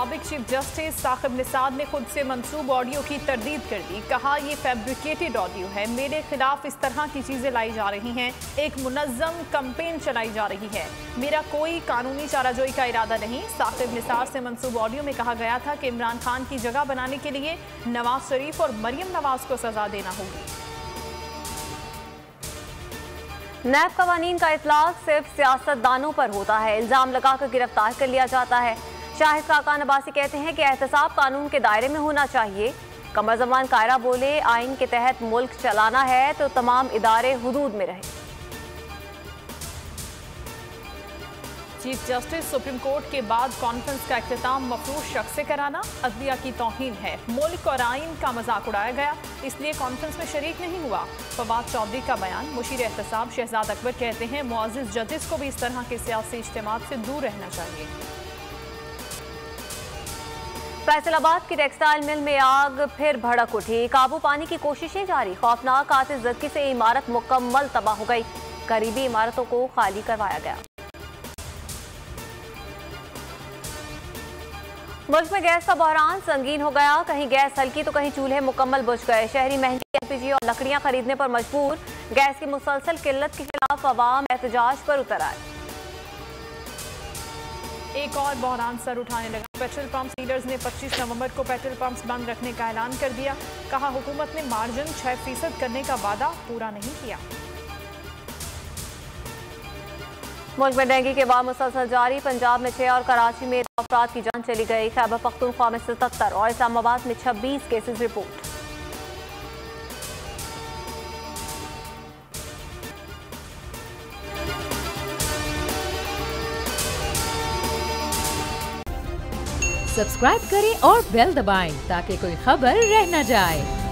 साबिक chief justice Saqib Nisar ने खुद से मंसूब ऑडियो की तरदीद कर दी। कहा, ये फैब्रिकेटेड ऑडियो है, मेरे खिलाफ इस तरह की चीजें लाई जा रही हैं, एक मुनज़्ज़म कैंपेन चलाई जा रही है, मेरा कोई कानूनी चाराजोई का इरादा नहीं। साकिब निसार से मंसूब ऑडियो में कहा गया था कि इमरान खान की जगह बनाने के लिए नवाज शरीफ और मरियम नवाज को सजा देना होगी। नैब कवानीन का इतलाक सिर्फ सियासतदानों पर होता है, इल्जाम लगाकर गिरफ्तार कर लिया जाता है। शाहिद खाकान अब्बासी कहते हैं कि एहतसाब कानून के दायरे में होना चाहिए। कमर जमान कायरा बोले, आइन के तहत मुल्क चलाना है तो तमाम इदारे हुदूद में रहे। चीफ जस्टिस सुप्रीम कोर्ट के बाद कॉन्फ्रेंस का इख्तिताम मफरूज शख्स से कराना अदलिया की तौहीन है। मुल्क और आइन का मजाक उड़ाया गया, इसलिए कॉन्फ्रेंस में शरीक नहीं हुआ। फवाद चौधरी का बयान। मुशीर एहतसाब शहजाद अकबर कहते हैं, मुअज़्ज़िज़ जजेस को भी इस तरह के सियासी इज्तिमात से दूर रहना चाहिए। फैसलाबाद की टेक्सटाइल मिल में आग फिर भड़क उठी, काबू पाने की कोशिशें जारी। खौफनाक आतिशज़दगी से इमारत मुकम्मल तबाह हो गई, करीबी इमारतों को खाली करवाया गया। मुल्क में गैस का बहरान संगीन हो गया, कहीं गैस हल्की तो कहीं चूल्हे मुकम्मल बुझ गए। शहरी महंगी एलपीजी और लकड़ियां खरीदने पर मजबूर। गैस की मुसलसल किल्लत के खिलाफ अवाम एहतजाज पर उतर आए। एक और बहरान सर उठाने लगा। पेट्रोल पंप डीलर्स ने 25 नवंबर को पेट्रोल पंप्स बंद रखने का ऐलान कर दिया। कहा, हुकूमत ने मार्जिन 6% करने का वादा पूरा नहीं किया। मुल्क में डेंगू के बाद मुसलसल जारी। पंजाब में 6 और कराची में 2 अफराद की जान चली गई। खैबर पख्तूनख्वा में 77 और इस्लामाबाद में 26 केसेस रिपोर्ट। सब्सक्राइब करें और बेल दबाएं ताकि कोई खबर रह न जाए।